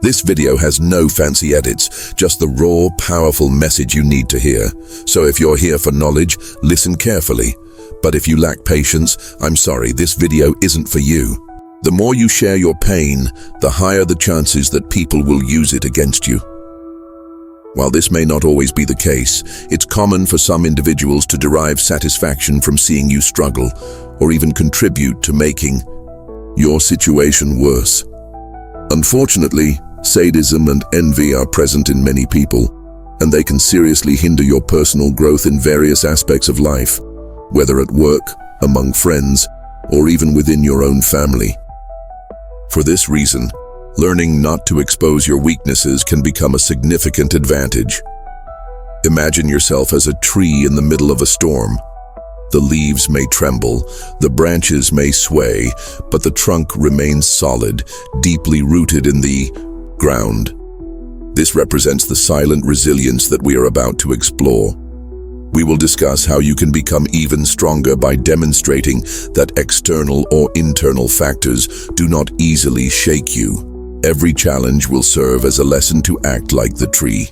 This video has no fancy edits, just the raw, powerful message you need to hear. So if you're here for knowledge, listen carefully. But if you lack patience, I'm sorry, this video isn't for you. The more you share your pain, the higher the chances that people will use it against you. While this may not always be the case, it's common for some individuals to derive satisfaction from seeing you struggle, or even contribute to making your situation worse. Unfortunately, sadism and envy are present in many people, and they can seriously hinder your personal growth in various aspects of life, whether at work, among friends, or even within your own family. For this reason, learning not to expose your weaknesses can become a significant advantage. Imagine yourself as a tree in the middle of a storm. The leaves may tremble, the branches may sway, but the trunk remains solid, deeply rooted in the ground. This represents the silent resilience that we are about to explore. We will discuss how you can become even stronger by demonstrating that external or internal factors do not easily shake you. Every challenge will serve as a lesson to act like the tree,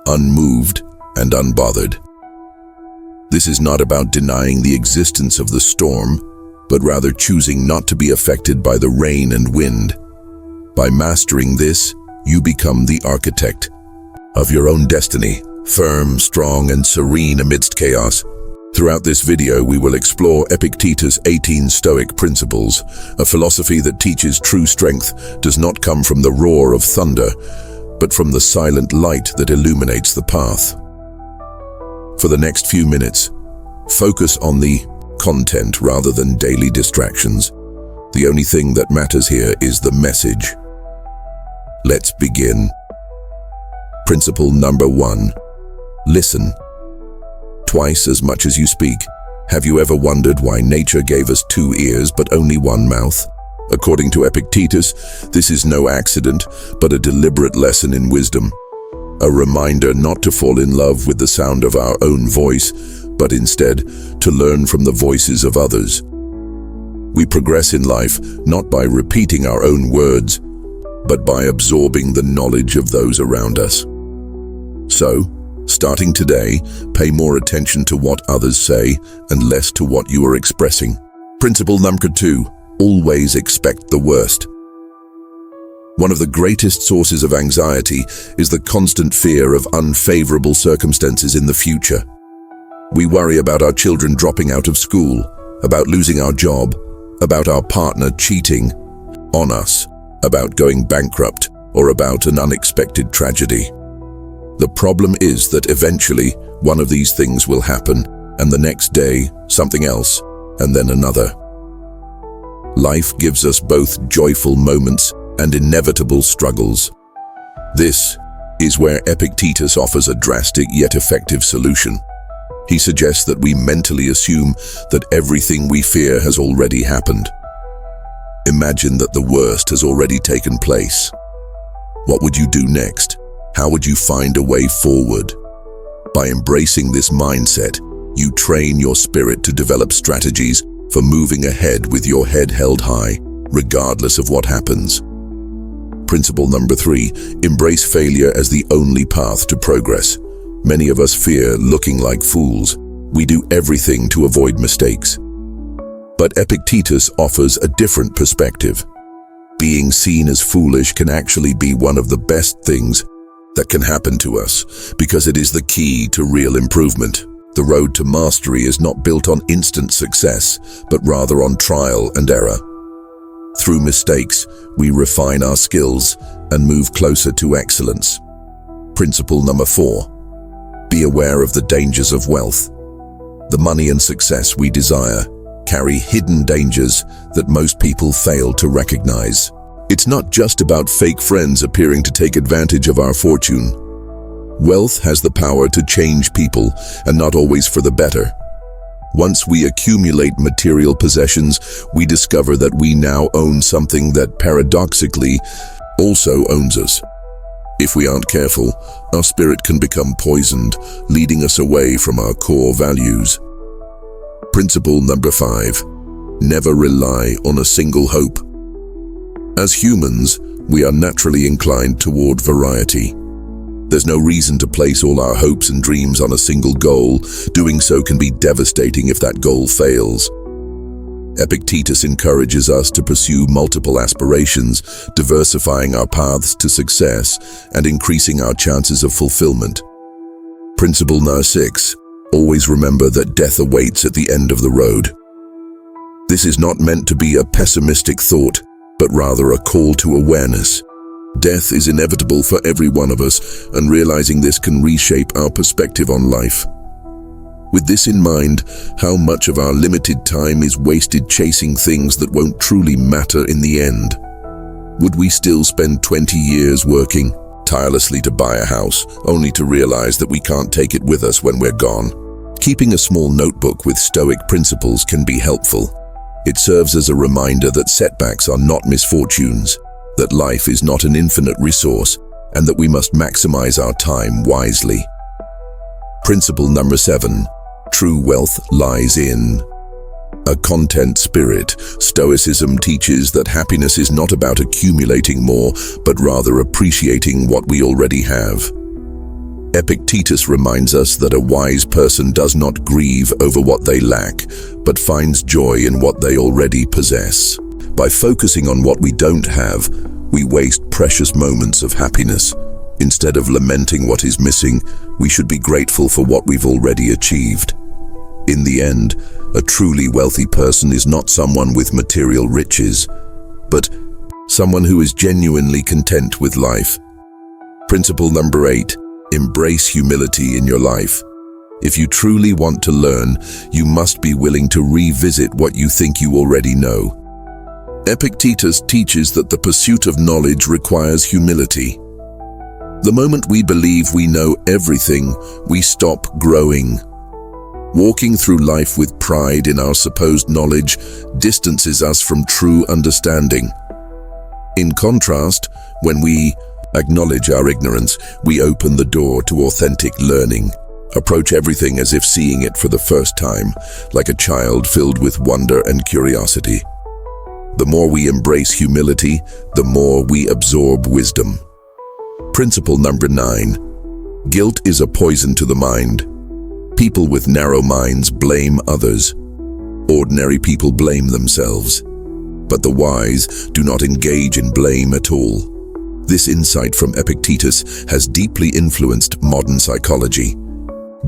unmoved and unbothered. This is not about denying the existence of the storm, but rather choosing not to be affected by the rain and wind. By mastering this, you become the architect of your own destiny, firm, strong, and serene amidst chaos. Throughout this video, we will explore Epictetus' 18 Stoic principles, a philosophy that teaches true strength does not come from the roar of thunder, but from the silent light that illuminates the path. For the next few minutes, focus on the content rather than daily distractions. The only thing that matters here is the message. Let's begin. Principle number 1. Listen. Twice as much as you speak. Have you ever wondered why nature gave us 2 ears but only 1 mouth? According to Epictetus, this is no accident, but a deliberate lesson in wisdom. A reminder not to fall in love with the sound of our own voice, but instead to learn from the voices of others. We progress in life not by repeating our own words, but by absorbing the knowledge of those around us. So, starting today, pay more attention to what others say and less to what you are expressing. Principle number 2, always expect the worst. One of the greatest sources of anxiety is the constant fear of unfavorable circumstances in the future. We worry about our children dropping out of school, about losing our job, about our partner cheating on us, about going bankrupt, or about an unexpected tragedy. The problem is that eventually one of these things will happen, and the next day something else, and then another. Life gives us both joyful moments and inevitable struggles. This is where Epictetus offers a drastic yet effective solution. He suggests that we mentally assume that everything we fear has already happened. Imagine that the worst has already taken place. What would you do next? How would you find a way forward? By embracing this mindset, you train your spirit to develop strategies for moving ahead with your head held high, regardless of what happens. Principle number 3, embrace failure as the only path to progress. Many of us fear looking like fools. We do everything to avoid mistakes. But Epictetus offers a different perspective. Being seen as foolish can actually be one of the best things that can happen to us, because it is the key to real improvement. The road to mastery is not built on instant success, but rather on trial and error. Through mistakes, we refine our skills and move closer to excellence. Principle number 4. Be aware of the dangers of wealth. The money and success we desire carry hidden dangers that most people fail to recognize. It's not just about fake friends appearing to take advantage of our fortune. Wealth has the power to change people, and not always for the better. Once we accumulate material possessions, we discover that we now own something that paradoxically also owns us. If we aren't careful, our spirit can become poisoned, leading us away from our core values. Principle number 5. Never rely on a single hope. As humans, we are naturally inclined toward variety. There's no reason to place all our hopes and dreams on a single goal. Doing so can be devastating if that goal fails. Epictetus encourages us to pursue multiple aspirations, diversifying our paths to success and increasing our chances of fulfillment. Principle number 6. Always remember that death awaits at the end of the road. This is not meant to be a pessimistic thought, but rather a call to awareness. Death is inevitable for every one of us, and realizing this can reshape our perspective on life. With this in mind, how much of our limited time is wasted chasing things that won't truly matter in the end? Would we still spend 20 years working tirelessly to buy a house, only to realize that we can't take it with us when we're gone? Keeping a small notebook with Stoic principles can be helpful. It serves as a reminder that setbacks are not misfortunes, that life is not an infinite resource, and that we must maximize our time wisely. Principle number 7. True wealth lies in a content spirit. Stoicism teaches that happiness is not about accumulating more, but rather appreciating what we already have. Epictetus reminds us that a wise person does not grieve over what they lack, but finds joy in what they already possess. By focusing on what we don't have, we waste precious moments of happiness. Instead of lamenting what is missing, we should be grateful for what we've already achieved. In the end, a truly wealthy person is not someone with material riches, but someone who is genuinely content with life. Principle number 8. Embrace humility in your life. If you truly want to learn, you must be willing to revisit what you think you already know. Epictetus teaches that the pursuit of knowledge requires humility. The moment we believe we know everything, we stop growing. Walking through life with pride in our supposed knowledge distances us from true understanding. In contrast, when we acknowledge our ignorance, we open the door to authentic learning. Approach everything as if seeing it for the first time, like a child filled with wonder and curiosity. The more we embrace humility, the more we absorb wisdom. Principle number 9. Guilt is a poison to the mind. People with narrow minds blame others. Ordinary people blame themselves. But the wise do not engage in blame at all. This insight from Epictetus has deeply influenced modern psychology.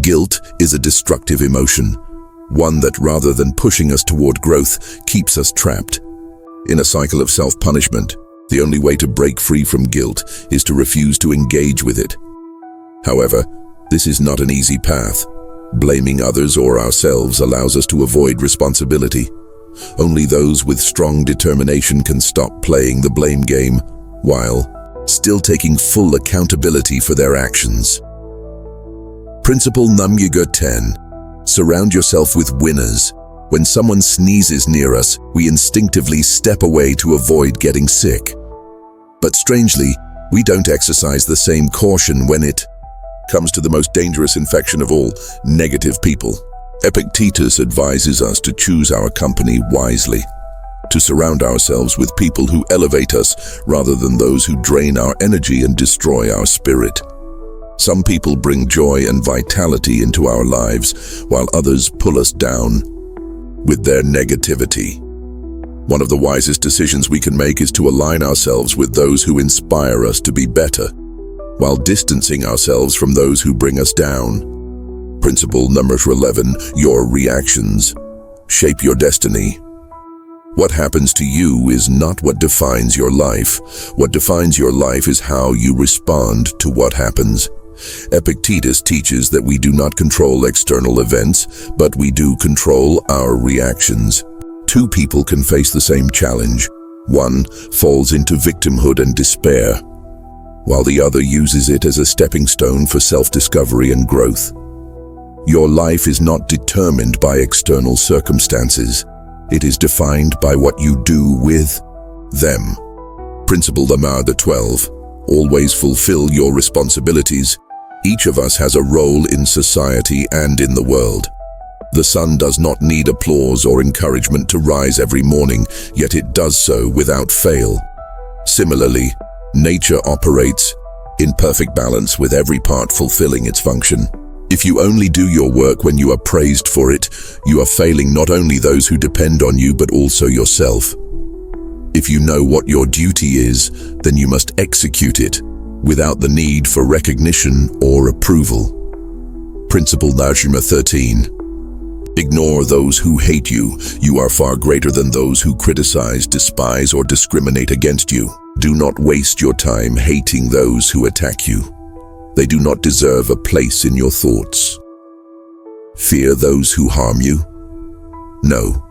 Guilt is a destructive emotion, one that rather than pushing us toward growth, keeps us trapped. In a cycle of self-punishment, the only way to break free from guilt is to refuse to engage with it. However, this is not an easy path. Blaming others or ourselves allows us to avoid responsibility. Only those with strong determination can stop playing the blame game, while still taking full accountability for their actions. Principle number 10. Surround yourself with winners. When someone sneezes near us, we instinctively step away to avoid getting sick. But strangely, we don't exercise the same caution when it comes to the most dangerous infection of all, negative people. Epictetus advises us to choose our company wisely, to surround ourselves with people who elevate us rather than those who drain our energy and destroy our spirit. Some people bring joy and vitality into our lives, while others pull us down with their negativity. One of the wisest decisions we can make is to align ourselves with those who inspire us to be better, while distancing ourselves from those who bring us down. Principle number 11. Your reactions shape your destiny. What happens to you is not what defines your life. What defines your life is how you respond to what happens. Epictetus teaches that we do not control external events, but we do control our reactions. Two people can face the same challenge. One falls into victimhood and despair, while the other uses it as a stepping stone for self-discovery and growth. Your life is not determined by external circumstances. It is defined by what you do with them. Principle number 12. Always fulfill your responsibilities. Each of us has a role in society and in the world. The sun does not need applause or encouragement to rise every morning, yet it does so without fail. Similarly, Nature operates in perfect balance with every part fulfilling its function. If you only do your work when you are praised for it, you are failing not only those who depend on you but also yourself. If you know what your duty is, then you must execute it without the need for recognition or approval. Principle number 13. Ignore those who hate you. You are far greater than those who criticize, despise, or discriminate against you. Do not waste your time hating those who attack you. They do not deserve a place in your thoughts. Fear those who harm you? No,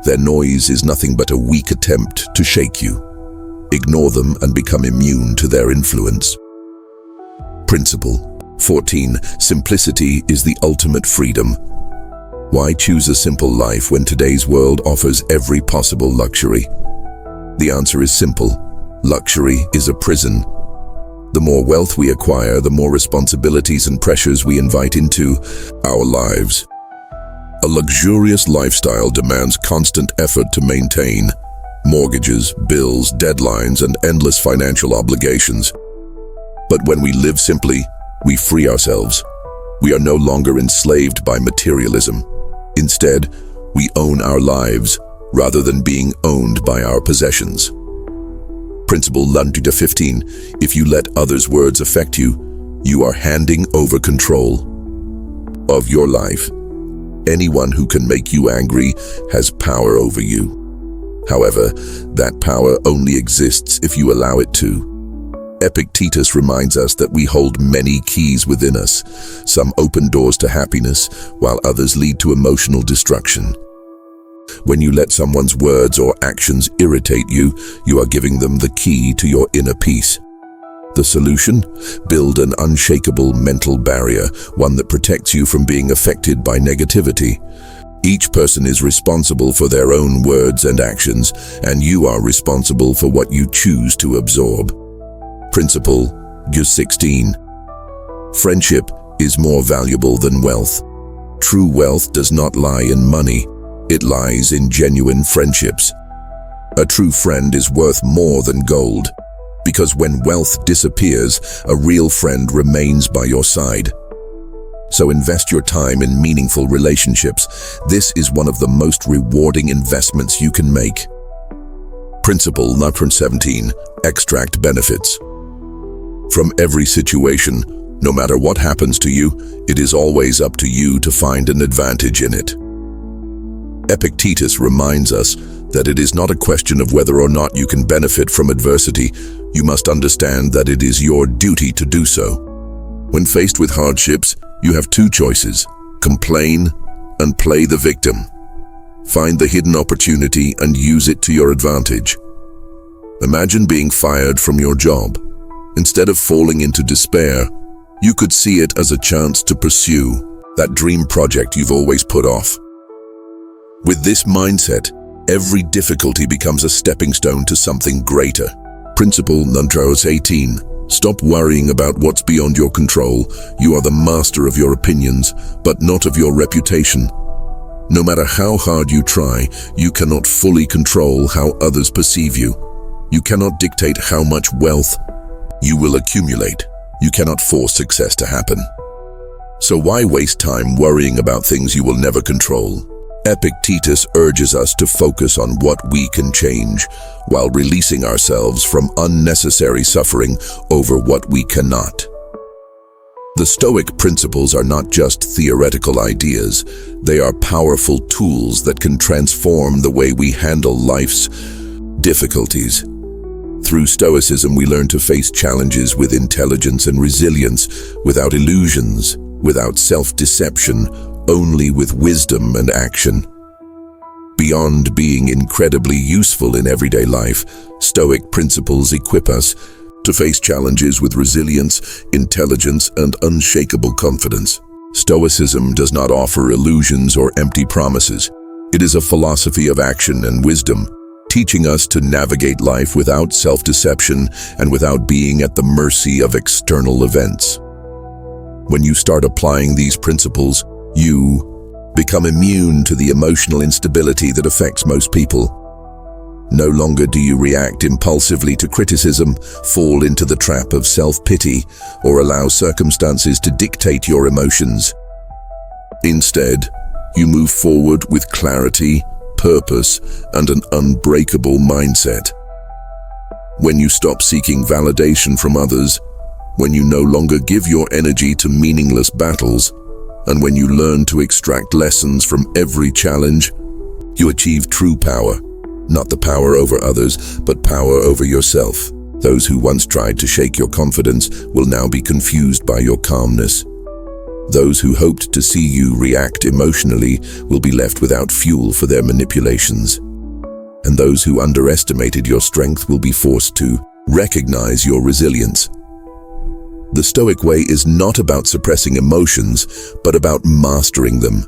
their noise is nothing but a weak attempt to shake you. Ignore them and become immune to their influence. Principle 14. Simplicity is the ultimate freedom. Why choose a simple life when today's world offers every possible luxury? The answer is simple. Luxury is a prison. The more wealth we acquire, the more responsibilities and pressures we invite into our lives. A luxurious lifestyle demands constant effort to maintain. Mortgages, bills, deadlines, and endless financial obligations. But when we live simply, we free ourselves. We are no longer enslaved by materialism. Instead, we own our lives rather than being owned by our possessions. Principle number 15. If you let others' words affect you, you are handing over control of your life. Anyone who can make you angry has power over you. However, that power only exists if you allow it to. Epictetus reminds us that we hold many keys within us. Some open doors to happiness, while others lead to emotional destruction. When you let someone's words or actions irritate you, you are giving them the key to your inner peace. The solution? Build an unshakable mental barrier, one that protects you from being affected by negativity. Each person is responsible for their own words and actions, and you are responsible for what you choose to absorb. Principle 16. Friendship is more valuable than wealth. True wealth does not lie in money. It lies in genuine friendships. A true friend is worth more than gold, because when wealth disappears, a real friend remains by your side. So invest your time in meaningful relationships. This is one of the most rewarding investments you can make. Principle number 17. Extract benefits. From every situation, no matter what happens to you, it is always up to you to find an advantage in it. Epictetus reminds us that it is not a question of whether or not you can benefit from adversity. You must understand that it is your duty to do so. When faced with hardships, you have two choices: complain and play the victim. Find the hidden opportunity and use it to your advantage. Imagine being fired from your job. Instead of falling into despair, you could see it as a chance to pursue that dream project you've always put off. With this mindset, every difficulty becomes a stepping stone to something greater. Principle number 18. Stop worrying about what's beyond your control. You are the master of your opinions, but not of your reputation. No matter how hard you try, you cannot fully control how others perceive you. You cannot dictate how much wealth you will accumulate. You cannot force success to happen. So why waste time worrying about things you will never control? Epictetus urges us to focus on what we can change, while releasing ourselves from unnecessary suffering over what we cannot. The Stoic principles are not just theoretical ideas. They are powerful tools that can transform the way we handle life's difficulties. Through Stoicism, we learn to face challenges with intelligence and resilience, without illusions, without self-deception, only with wisdom and action. Beyond being incredibly useful in everyday life, Stoic principles equip us to face challenges with resilience, intelligence, and unshakable confidence. Stoicism does not offer illusions or empty promises. It is a philosophy of action and wisdom, teaching us to navigate life without self-deception and without being at the mercy of external events. When you start applying these principles, you become immune to the emotional instability that affects most people. No longer do you react impulsively to criticism, fall into the trap of self-pity, or allow circumstances to dictate your emotions. Instead, you move forward with clarity, purpose, and an unbreakable mindset. When you stop seeking validation from others, when you no longer give your energy to meaningless battles, and when you learn to extract lessons from every challenge, you achieve true power. Not the power over others, but power over yourself. Those who once tried to shake your confidence will now be confused by your calmness. Those who hoped to see you react emotionally will be left without fuel for their manipulations. And those who underestimated your strength will be forced to recognize your resilience. The Stoic way is not about suppressing emotions, but about mastering them.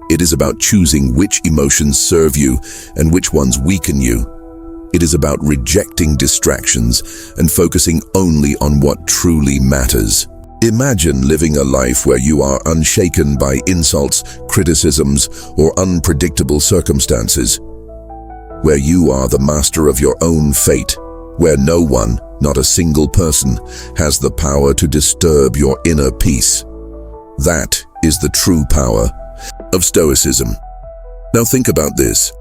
It is about choosing which emotions serve you and which ones weaken you. It is about rejecting distractions and focusing only on what truly matters. Imagine living a life where you are unshaken by insults, criticisms, or unpredictable circumstances. Where you are the master of your own fate. Where no one, not a single person, has the power to disturb your inner peace. That is the true power of Stoicism. Now think about this.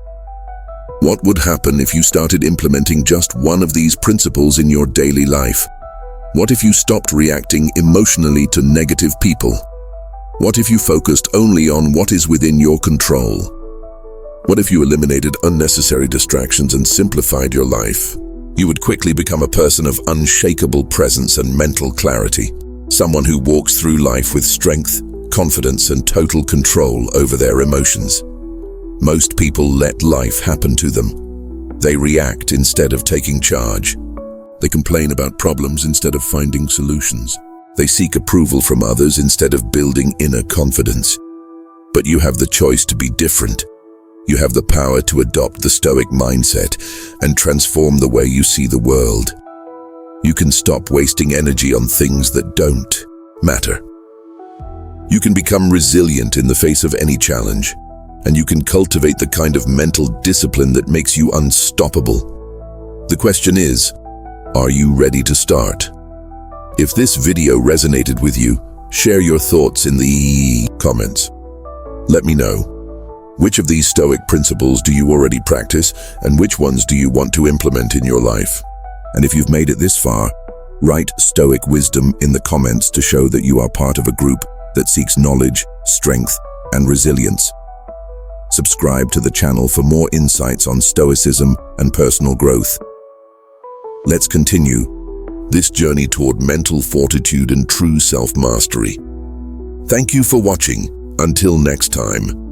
What would happen if you started implementing just one of these principles in your daily life? What if you stopped reacting emotionally to negative people? What if you focused only on what is within your control? What if you eliminated unnecessary distractions and simplified your life? You would quickly become a person of unshakable presence and mental clarity. Someone who walks through life with strength, confidence, and total control over their emotions. Most people let life happen to them. They react instead of taking charge. They complain about problems instead of finding solutions. They seek approval from others instead of building inner confidence. But you have the choice to be different. You have the power to adopt the Stoic mindset and transform the way you see the world. You can stop wasting energy on things that don't matter. You can become resilient in the face of any challenge, and you can cultivate the kind of mental discipline that makes you unstoppable. The question is, are you ready to start? If this video resonated with you, share your thoughts in the comments. Let me know. Which of these Stoic principles do you already practice, and which ones do you want to implement in your life? And if you've made it this far, write Stoic wisdom in the comments to show that you are part of a group that seeks knowledge, strength, and resilience. Subscribe to the channel for more insights on Stoicism and personal growth. Let's continue this journey toward mental fortitude and true self-mastery. Thank you for watching. Until next time.